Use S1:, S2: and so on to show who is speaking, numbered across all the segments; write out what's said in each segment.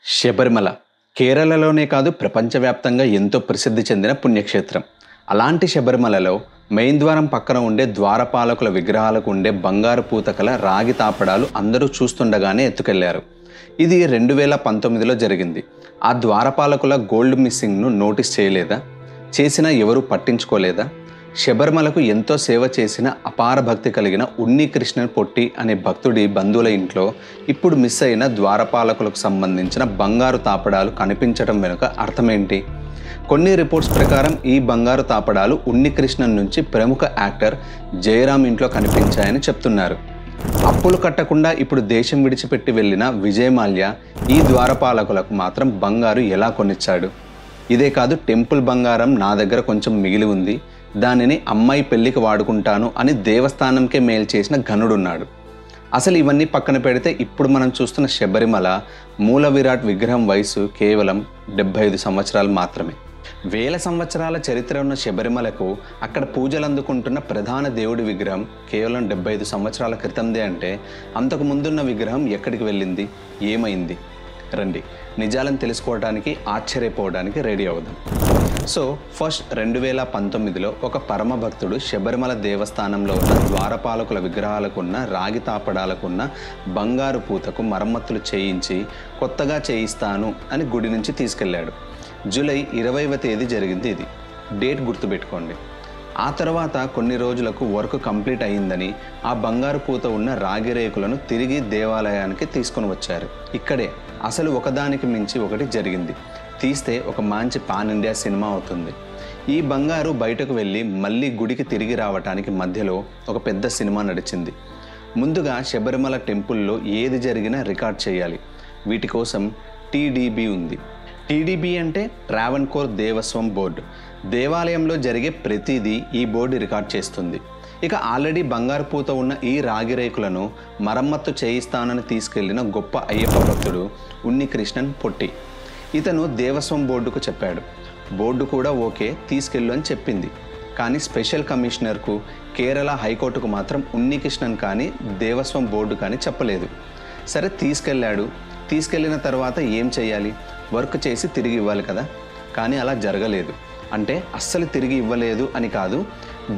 S1: శబరిమల కేరళలోనే కాదు ప్రపంచవ్యాప్తంగా ఎంతో ప్రసిద్ధి చెందిన పుణ్యక్షేత్రం. అలాంటి శబరిమలలో మెయిన్ ద్వారం పక్కన ఉండే ద్వారపాలకుల విగ్రహాలకు ఉండే బంగారు పూతకల రాగి తాపడాలు అందరూ చూస్తుండగానే ఎత్తుకెళ్లారు. ఇది 2019లో జరిగింది. ఆ ద్వారపాలకుల గోల్డ్ మిస్సింగ్ను నోటీస్ చేయలేదా? చేసినా ఎవరూ పట్టించుకోలేదా? శబరిమలకు ఎంతో సేవ చేసిన అపార భక్తి కలిగిన ఉన్ని కృష్ణన్ పొట్టి అనే భక్తుడి బంధువుల ఇంట్లో ఇప్పుడు మిస్ అయిన ద్వారపాలకులకు సంబంధించిన బంగారు తాపడాలు కనిపించడం వెనుక అర్థమేంటి? కొన్ని రిపోర్ట్స్ ప్రకారం ఈ బంగారు తాపడాలు ఉన్ని కృష్ణన్ నుంచి ప్రముఖ యాక్టర్ జయరాం ఇంట్లో కనిపించాయని చెప్తున్నారు. అప్పులు కట్టకుండా ఇప్పుడు దేశం విడిచిపెట్టి వెళ్ళిన విజయ్ మాల్యా ఈ ద్వారపాలకులకు మాత్రం బంగారు ఎలా కొనిచ్చాడు? ఇదే కాదు, టెంపుల్ బంగారం నా దగ్గర కొంచెం మిగిలి ఉంది, దానిని అమ్మాయి పెళ్లికి వాడుకుంటాను అని దేవస్థానంకే మేలు చేసిన ఘనుడున్నాడు. అసలు ఇవన్నీ పక్కన పెడితే ఇప్పుడు మనం చూస్తున్న శబరిమల మూల విరాట్ విగ్రహం వయసు కేవలం 75 సంవత్సరాలు మాత్రమే. వేల సంవత్సరాల చరిత్ర ఉన్న శబరిమలకు అక్కడ పూజలు అందుకుంటున్న ప్రధాన దేవుడి విగ్రహం కేవలం 75 సంవత్సరాల క్రితందే అంటే అంతకు ముందున్న విగ్రహం ఎక్కడికి వెళ్ళింది, ఏమైంది? రండి, నిజాలను తెలుసుకోవడానికి, ఆశ్చర్యపోవడానికి రెడీ అవుదాం. సో ఫస్ట్ 2019లో ఒక పరమ భక్తుడు శబరిమల దేవస్థానంలో ఉన్న ద్వారపాలకుల విగ్రహాలకున్న రాగి తాపడాలకున్న బంగారు పూతకు మరమ్మతులు చేయించి కొత్తగా చేయిస్తాను అని గుడి నుంచి తీసుకెళ్లాడు. జూలై 20వ తేదీ జరిగింది ఇది. డేట్ గుర్తుపెట్టుకోండి. ఆ తర్వాత కొన్ని రోజులకు వర్క్ కంప్లీట్ అయ్యిందని ఆ బంగారు పూత ఉన్న రాగి రేకులను తిరిగి దేవాలయానికి తీసుకొని వచ్చారు. ఇక్కడే అసలు ఒకదానికి మించి ఒకటి జరిగింది. తీస్తే ఒక మంచి పాన్ ఇండియా సినిమా అవుతుంది. ఈ బంగారు బయటకు వెళ్ళి మళ్ళీ గుడికి తిరిగి రావటానికి మధ్యలో ఒక పెద్ద సినిమా నడిచింది. ముందుగా శబరిమల టెంపుల్లో ఏది జరిగినా రికార్డ్ చేయాలి. వీటి కోసం టీడీబీ ఉంది. టీడీబీ అంటే ట్రావెన్కోర్ దేవస్వం బోర్డు. దేవాలయంలో జరిగే ప్రతిదీ ఈ బోర్డు రికార్డ్ చేస్తుంది. ఇక ఆల్రెడీ బంగారు పూత ఉన్న ఈ రాగి రేకులను మరమ్మత్తు చేయిస్తానని తీసుకెళ్లిన గొప్ప అయ్యప్ప భక్తుడు ఉన్ని కృష్ణన్ పొట్టి. ఇతను దేవస్వం బోర్డుకు చెప్పాడు. బోర్డు కూడా ఓకే, తీసుకెళ్ళు అని చెప్పింది. కానీ స్పెషల్ కమిషనర్కు, కేరళ హైకోర్టుకు మాత్రం ఉన్ని కృష్ణన్ కానీ దేవస్వం బోర్డు కానీ చెప్పలేదు. సరే, తీసుకెళ్ళాడు. తీసుకెళ్ళిన తర్వాత ఏం చేయాలి? వర్క్ చేసి తిరిగి ఇవ్వాలి కదా. కానీ అలా జరగలేదు. అంటే అస్సలు తిరిగి ఇవ్వలేదు అని కాదు,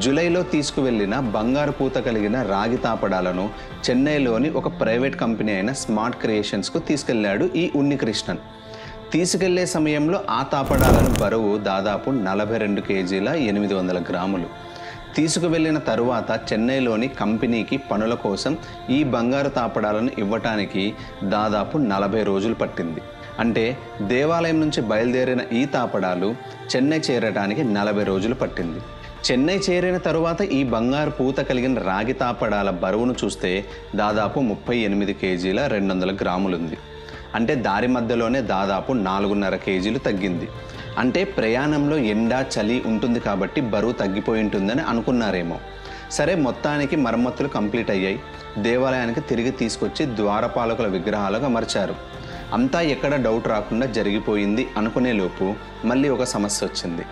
S1: జూలైలో తీసుకువెళ్ళిన బంగారు పూత కలిగిన రాగి తాపడాలను చెన్నైలోని ఒక ప్రైవేట్ కంపెనీ అయిన స్మార్ట్ క్రియేషన్స్కు తీసుకెళ్లాడు ఈ ఉన్ని కృష్ణన్. తీసుకెళ్లే సమయంలో ఆ తాపడాలను బరువు దాదాపు 42 కేజీల 800 గ్రాములు. తీసుకువెళ్ళిన తరువాత చెన్నైలోని కంపెనీకి పనుల కోసం ఈ బంగారు తాపడాలను ఇవ్వటానికి దాదాపు 40 రోజులు పట్టింది. అంటే దేవాలయం నుంచి బయలుదేరిన ఈ తాపడాలు చెన్నై చేరడానికి 40 రోజులు పట్టింది. చెన్నై చేరిన తరువాత ఈ బంగారు పూత కలిగిన రాగి తాపడాల బరువును చూస్తే దాదాపు 38 కేజీల 200 గ్రాములుంది. అంటే దారి మధ్యలోనే దాదాపు 4.5 కేజీలు తగ్గింది. అంటే ప్రయాణంలో ఎండ చలి ఉంటుంది కాబట్టి బరువు తగ్గిపోయి ఉంటుందని అనుకున్నారేమో. సరే, మొత్తానికి మరమ్మతులు కంప్లీట్ అయ్యాయి. దేవాలయానికి తిరిగి తీసుకొచ్చి ద్వారపాలకుల విగ్రహాలకు అమర్చారు. అంతా ఎక్కడ డౌట్ రాకుండా జరిగిపోయింది అనుకునేలోపు మళ్ళీ ఒక సమస్య వచ్చింది.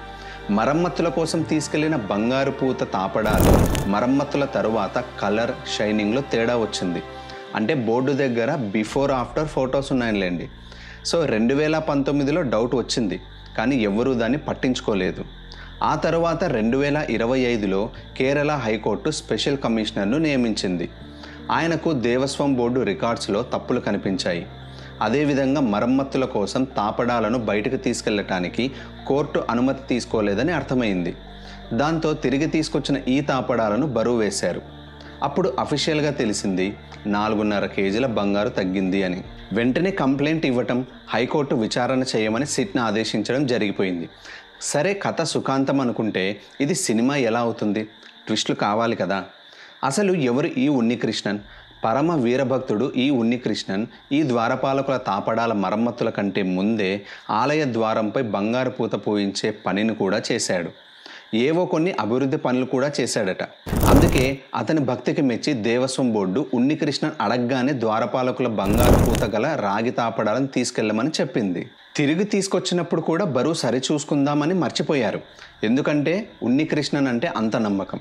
S1: మరమ్మతుల కోసం తీసుకెళ్లిన బంగారు పూత తాపడాలు మరమ్మతుల తరువాత కలర్, షైనింగ్లో తేడా వచ్చింది. అంటే బోర్డు దగ్గర బిఫోర్ ఆఫ్టర్ ఫొటోస్ ఉన్నాయిలేండి. సో 2019లో డౌట్ వచ్చింది, కానీ ఎవరూ దాన్ని పట్టించుకోలేదు. ఆ తర్వాత 2025లో కేరళ హైకోర్టు స్పెషల్ కమిషనర్ను నియమించింది. ఆయనకు దేవస్వం బోర్డు రికార్డ్స్లో తప్పులు కనిపించాయి. అదేవిధంగా మరమ్మతుల కోసం తాపడాలను బయటకు తీసుకెళ్లటానికి కోర్టు అనుమతి తీసుకోలేదని అర్థమైంది. దాంతో తిరిగి తీసుకొచ్చిన ఈ తాపడాలను బరువు వేశారు. అప్పుడు అఫీషియల్గా తెలిసింది 4.5 కేజీల బంగారు తగ్గింది అని. వెంటనే కంప్లైంట్ ఇవ్వటం, హైకోర్టు విచారణ చేయమని సిట్ను ఆదేశించడం జరిగిపోయింది. సరే, కథ సుఖాంతం అనుకుంటే ఇది సినిమా ఎలా అవుతుంది? ట్విస్టులు కావాలి కదా. అసలు ఎవరు ఈ ఉన్ని కృష్ణన్? పరమ వీరభక్తుడు ఈ ఉన్ని కృష్ణన్ ఈ ద్వారపాలకుల తాపడాల మరమ్మతుల కంటే ముందే ఆలయ ద్వారంపై బంగారు పూత పూయించే పనిని కూడా చేశాడు. ఏవో కొన్ని అభివృద్ధి పనులు కూడా చేశాడట. అందుకే అతని భక్తికి మెచ్చి దేవస్వం బోర్డు ఉన్ని కృష్ణన్ అడగ్గానే ద్వారపాలకుల బంగారు పూత గల రాగి తాపడాలను తీసుకెళ్లమని చెప్పింది. తిరిగి తీసుకొచ్చినప్పుడు కూడా బరువు సరిచూసుకుందామని మర్చిపోయారు. ఎందుకంటే ఉన్నికృష్ణన్ అంటే అంత నమ్మకం.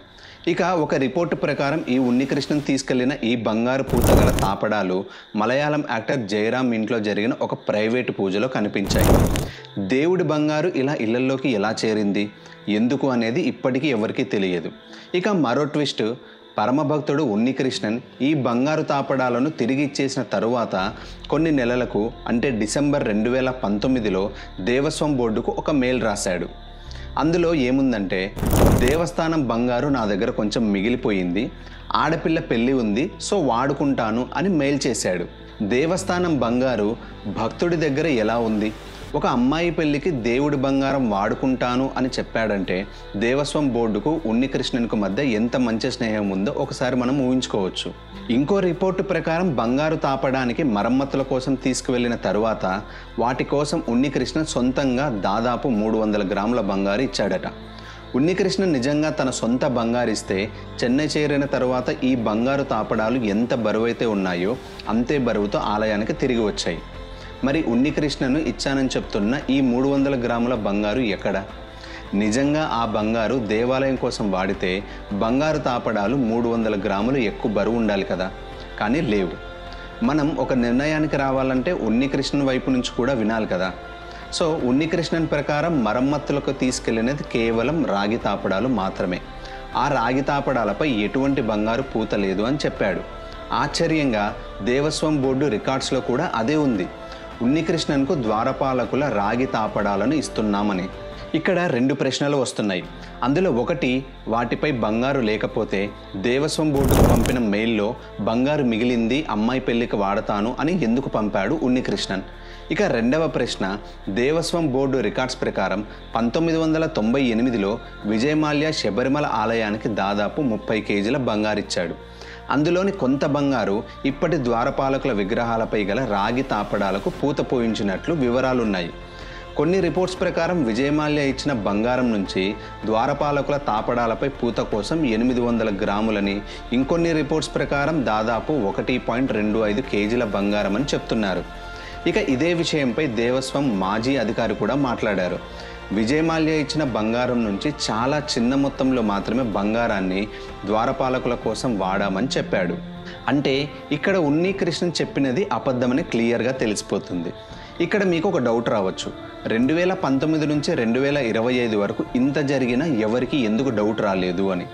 S1: ఇక ఒక రిపోర్టు ప్రకారం ఈ ఉన్నికృష్ణన్ తీసుకెళ్లిన ఈ బంగారు పూతగల తాపడాలు మలయాళం యాక్టర్ జయరామ్ ఇంట్లో జరిగిన ఒక ప్రైవేటు పూజలో కనిపించాయి. దేవుడి బంగారు ఇలా ఇళ్లలోకి ఎలా చేరింది, ఎందుకు అనేది ఇప్పటికీ ఎవరికీ తెలియదు. ఇక మరో ట్విస్ట్, పరమభక్తుడు ఉన్నికృష్ణన్ ఈ బంగారు తాపడాలను తిరిగి ఇచ్చేసిన తరువాత కొన్ని నెలలకు అంటే డిసెంబర్ 2019లో దేవస్వం బోర్డుకు ఒక మెయిల్ రాశాడు. అందులో ఏముందంటే, దేవస్థానం బంగారు నా దగ్గర కొంచెం మిగిలిపోయింది, ఆడపిల్ల పెళ్ళి ఉంది, సో వాడుకుంటాను అని మెయిల్ చేశాడు. దేవస్థానం బంగారు భక్తుడి దగ్గర ఎలా ఉంది? ఒక అమ్మాయి పెళ్లికి దేవుడి బంగారం వాడుకుంటాను అని చెప్పాడంటే దేవస్వం బోర్డుకు ఉన్నికృష్ణన్కు మధ్య ఎంత మంచి స్నేహం ఉందో ఒకసారి మనం ఊహించుకోవచ్చు. ఇంకో రిపోర్టు ప్రకారం బంగారు తాపడానికి మరమ్మతుల కోసం తీసుకువెళ్ళిన తరువాత వాటి కోసం ఉన్నికృష్ణన్ సొంతంగా దాదాపు 300 గ్రాముల బంగారు ఇచ్చాడట. ఉన్నికృష్ణన్ నిజంగా తన సొంత బంగారు ఇస్తే చెన్నై చేరిన తరువాత ఈ బంగారు తాపడాలు ఎంత బరువైతే ఉన్నాయో అంతే బరువుతో ఆలయానికి తిరిగి వచ్చాయి. మరి ఉన్నికృష్ణను ఇచ్చానని చెప్తున్న ఈ 300 గ్రాముల బంగారు ఎక్కడ? నిజంగా ఆ బంగారు దేవాలయం కోసం వాడితే బంగారు తాపడాలు 300 గ్రాములు ఎక్కువ బరువు ఉండాలి కదా, కానీ లేవు. మనం ఒక నిర్ణయానికి రావాలంటే ఉన్నికృష్ణన్ వైపు నుంచి కూడా వినాలి కదా. సో ఉన్నికృష్ణన్ ప్రకారం మరమ్మతులకు తీసుకెళ్లినది కేవలం రాగి తాపడాలు మాత్రమే. ఆ రాగి తాపడాలపై ఎటువంటి బంగారు పూత లేదు అని చెప్పాడు. ఆశ్చర్యంగా దేవస్వం బోర్డు రికార్డ్స్లో కూడా అదే ఉంది, ఉన్నికృష్ణన్కు ద్వారపాలకుల రాగి తాపడాలను ఇస్తున్నామని. ఇక్కడ 2 ప్రశ్నలు వస్తున్నాయి. అందులో ఒకటి, వాటిపై బంగారు లేకపోతే దేవస్వం బోర్డుకు పంపిన మెయిల్లో బంగారు మిగిలింది, అమ్మాయి పెళ్లికి వాడతాను అని ఎందుకు పంపాడు ఉన్నికృష్ణన్? ఇక రెండవ ప్రశ్న, దేవస్వం బోర్డు రికార్డ్స్ ప్రకారం 1998లో విజయమాల్య శబరిమల ఆలయానికి దాదాపు 30 కేజీల బంగారు ఇచ్చాడు. అందులోని కొంత బంగారు ఇప్పటి ద్వారపాలకుల విగ్రహాలపై గల రాగి తాపడాలకు పూత పోయించినట్లు వివరాలున్నాయి. కొన్ని రిపోర్ట్స్ ప్రకారం విజయమాల్య ఇచ్చిన బంగారం నుంచి ద్వారపాలకుల తాపడాలపై పూత కోసం 800 గ్రాములని, ఇంకొన్ని రిపోర్ట్స్ ప్రకారం దాదాపు 1.25 కేజీల బంగారం అని చెప్తున్నారు. ఇక ఇదే విషయంపై దేవస్వం మాజీ అధికారి కూడా మాట్లాడారు. విజయమాల్య ఇచ్చిన బంగారం నుంచి చాలా చిన్న మొత్తంలో మాత్రమే బంగారాన్ని ద్వారపాలకుల కోసం వాడామని చెప్పాడు. అంటే ఇక్కడ ఉన్నికృష్ణన్ చెప్పినది అబద్ధమని క్లియర్గా తెలిసిపోతుంది. ఇక్కడ మీకు ఒక డౌట్ రావచ్చు, 2019 నుంచి 2025 వరకు ఇంత జరిగినా ఎవరికి ఎందుకు డౌట్ రాలేదు అని.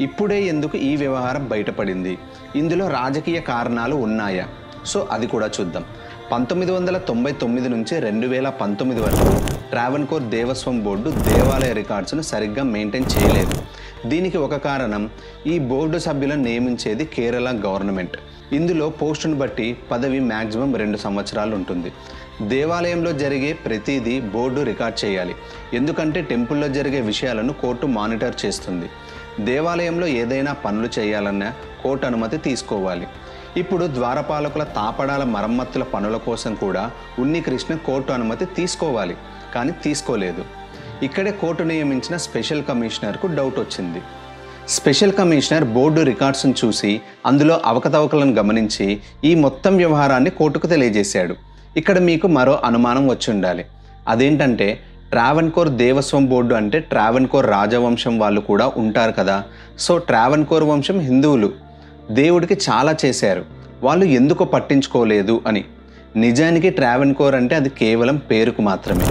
S1: ఇప్పుడే ఎందుకు ఈ వ్యవహారం బయటపడింది? ఇందులో రాజకీయ కారణాలు ఉన్నాయా? సో అది కూడా చూద్దాం. 1999 నుంచి 2019 వరకు ట్రావెన్కోర్ దేవస్వం బోర్డు దేవాలయ రికార్డ్స్ను సరిగ్గా మెయింటైన్ చేయలేదు. దీనికి ఒక కారణం, ఈ బోర్డు సభ్యులను నియమించేది కేరళ గవర్నమెంట్. ఇందులో పోస్టును బట్టి పదవి మ్యాక్సిమం 2 సంవత్సరాలు ఉంటుంది. దేవాలయంలో జరిగే ప్రతిదీ బోర్డు రికార్డ్ చేయాలి. ఎందుకంటే టెంపుల్లో జరిగే విషయాలను కోర్టు మానిటర్ చేస్తుంది. దేవాలయంలో ఏదైనా పనులు చేయాలన్నా కోర్టు అనుమతి తీసుకోవాలి. ఇప్పుడు ద్వారపాలకుల తాపడాల మరమ్మతుల పనుల కోసం కూడా ఉన్నికృష్ణ కోర్టు అనుమతి తీసుకోవాలి, కానీ తీసుకోలేదు. ఇక్కడే కోర్టు నియమించిన స్పెషల్ కమిషనర్కు డౌట్ వచ్చింది. స్పెషల్ కమిషనర్ బోర్డు రికార్డ్స్ను చూసి అందులో అవకతవకలను గమనించి ఈ మొత్తం వ్యవహారాన్ని కోర్టుకు తెలియజేశాడు. ఇక్కడ మీకు మరో అనుమానం వచ్చి ఉండాలి. అదేంటంటే, ట్రావెన్కోర్ దేవస్వం బోర్డు అంటే ట్రావెన్కోర్ రాజవంశం వాళ్ళు కూడా ఉంటారు కదా. సో ట్రావెన్కోర్ వంశం హిందువులు, దేవుడికి చాలా చేశారు, వాళ్ళు ఎందుకు పట్టించుకోలేదు అని. నిజానికి ట్రావెన్కోర్ అంటే అది కేవలం పేరుకు మాత్రమే.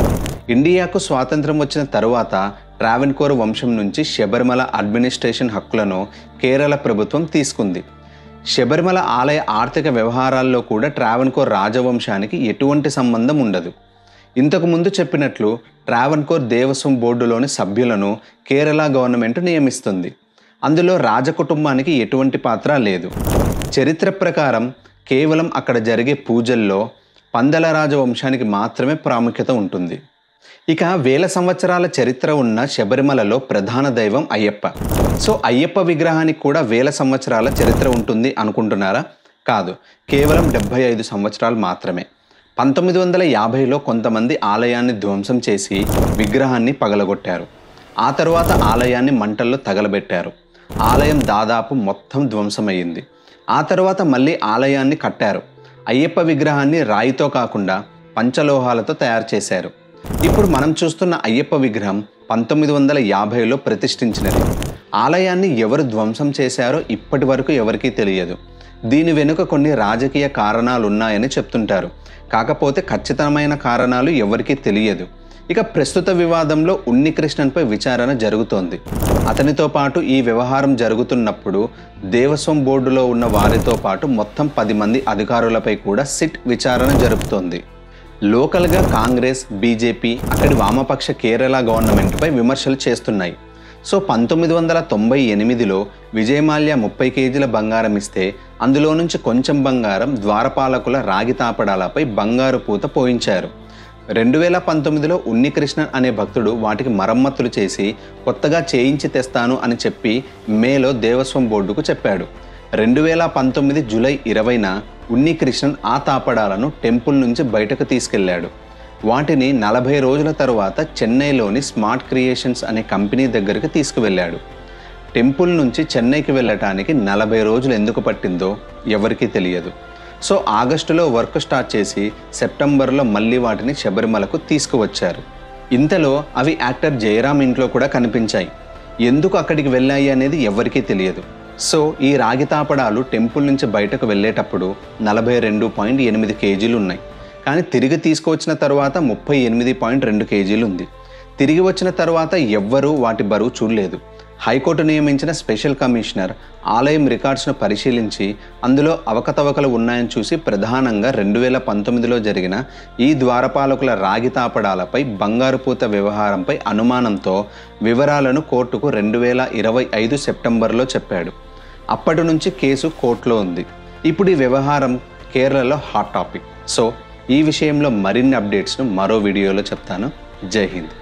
S1: ఇండియాకు స్వాతంత్రం వచ్చిన తరువాత ట్రావెన్కోర్ వంశం నుంచి శబరిమల అడ్మినిస్ట్రేషన్ హక్కులను కేరళ ప్రభుత్వం తీసుకుంది. శబరిమల ఆలయ ఆర్థిక వ్యవహారాల్లో కూడా ట్రావెన్కోర్ రాజవంశానికి ఎటువంటి సంబంధం ఉండదు. ఇంతకుముందు చెప్పినట్లు ట్రావెన్కోర్ దేవస్వం బోర్డులోని సభ్యులను కేరళ గవర్నమెంట్ నియమిస్తుంది. అందులో రాజకుటుంబానికి ఎటువంటి పాత్ర లేదు. చరిత్ర ప్రకారం కేవలం అక్కడ జరిగే పూజల్లో పందల రాజవంశానికి మాత్రమే ప్రాముఖ్యత ఉంటుంది. ఇక వేల సంవత్సరాల చరిత్ర ఉన్న శబరిమలలో ప్రధాన దైవం అయ్యప్ప. సో అయ్యప్ప విగ్రహానికి కూడా వేల సంవత్సరాల చరిత్ర ఉంటుంది అనుకుంటున్నారా? కాదు, కేవలం 75 సంవత్సరాలు మాత్రమే. 1950లో కొంతమంది ఆలయాన్ని ధ్వంసం చేసి విగ్రహాన్ని పగలగొట్టారు. ఆ తర్వాత ఆలయాన్ని మంటల్లో తగలబెట్టారు. ఆలయం దాదాపు మొత్తం ధ్వంసమయ్యింది. ఆ తర్వాత మళ్ళీ ఆలయాన్ని కట్టారు. అయ్యప్ప విగ్రహాన్ని రాయితో కాకుండా పంచలోహాలతో తయారు చేశారు. ఇప్పుడు మనం చూస్తున్న అయ్యప్ప విగ్రహం 1950లో ప్రతిష్ఠించినది. ఆలయాన్ని ఎవరు ధ్వంసం చేశారో ఇప్పటి వరకు ఎవరికీ తెలియదు. దీని వెనుక కొన్ని రాజకీయ కారణాలు ఉన్నాయని చెప్తుంటారు. కాకపోతే ఖచ్చితమైన కారణాలు ఎవరికీ తెలియదు. ఇక ప్రస్తుత వివాదంలో ఉన్నికృష్ణన్పై విచారణ జరుగుతోంది. అతనితో పాటు ఈ వ్యవహారం జరుగుతున్నప్పుడు దేవస్వం బోర్డులో ఉన్న వారితో పాటు మొత్తం 10 మంది అధికారులపై కూడా సిట్ విచారణ జరుపుతోంది. లోకల్గా కాంగ్రెస్, బీజేపీ, అక్కడి వామపక్ష కేరళ గవర్నమెంట్పై విమర్శలు చేస్తున్నాయి. సో 1998లో విజయమాల్య 30 కేజీల బంగారం ఇస్తే అందులో నుంచి కొంచెం బంగారం ద్వారపాలకుల రాగి తాపడాలపై బంగారు పూత పోయించారు. 2019లో ఉన్నికృష్ణన్ అనే భక్తుడు వాటికి మరమ్మతులు చేసి కొత్తగా చేయించి తెస్తాను అని చెప్పి మేలో దేవస్వం బోర్డుకు చెప్పాడు. 2019 జూలై 20న ఉన్నికృష్ణన్ ఆ తాపడాలను టెంపుల్ నుంచి బయటకు తీసుకెళ్లాడు. వాటిని 40 రోజుల తరువాత చెన్నైలోని స్మార్ట్ క్రియేషన్స్ అనే కంపెనీ దగ్గరికి తీసుకువెళ్ళాడు. టెంపుల్ నుంచి చెన్నైకి వెళ్ళటానికి 40 రోజులు ఎందుకు పట్టిందో ఎవరికీ తెలియదు. సో ఆగస్టులో వర్క్ స్టార్ట్ చేసి సెప్టెంబర్లో మళ్ళీ వాటిని శబరిమలకు తీసుకువచ్చారు. ఇంతలో అవి యాక్టర్ జయరామ్ ఇంట్లో కూడా కనిపించాయి. ఎందుకు అక్కడికి వెళ్ళాయి అనేది ఎవరికీ తెలియదు. సో ఈ రాగి తాపడాలు టెంపుల్ నుంచి బయటకు వెళ్ళేటప్పుడు 42.8 కేజీలు ఉన్నాయి. కానీ తిరిగి తీసుకువచ్చిన తర్వాత 38.2 కేజీలు ఉంది. తిరిగి వచ్చిన తర్వాత ఎవ్వరూ వాటి బరువు చూడలేదు. హైకోర్టు నియమించిన స్పెషల్ కమిషనర్ ఆలయం రికార్డ్స్ను పరిశీలించి అందులో అవకతవకలు ఉన్నాయని చూసి ప్రధానంగా 2019లో జరిగిన ఈ ద్వారపాలకుల రాగి తాపడాలపై బంగారు పూత వ్యవహారంపై అనుమానంతో వివరాలను కోర్టుకు 2025 సెప్టెంబర్లో చెప్పాడు. అప్పటి నుంచి కేసు కోర్టులో ఉంది. ఇప్పుడు ఈ వ్యవహారం కేరళలో హాట్ టాపిక్. సో ఈ విషయంలో మరిన్ని అప్డేట్స్ను మరో వీడియోలో చెప్తాను. జై హింద్.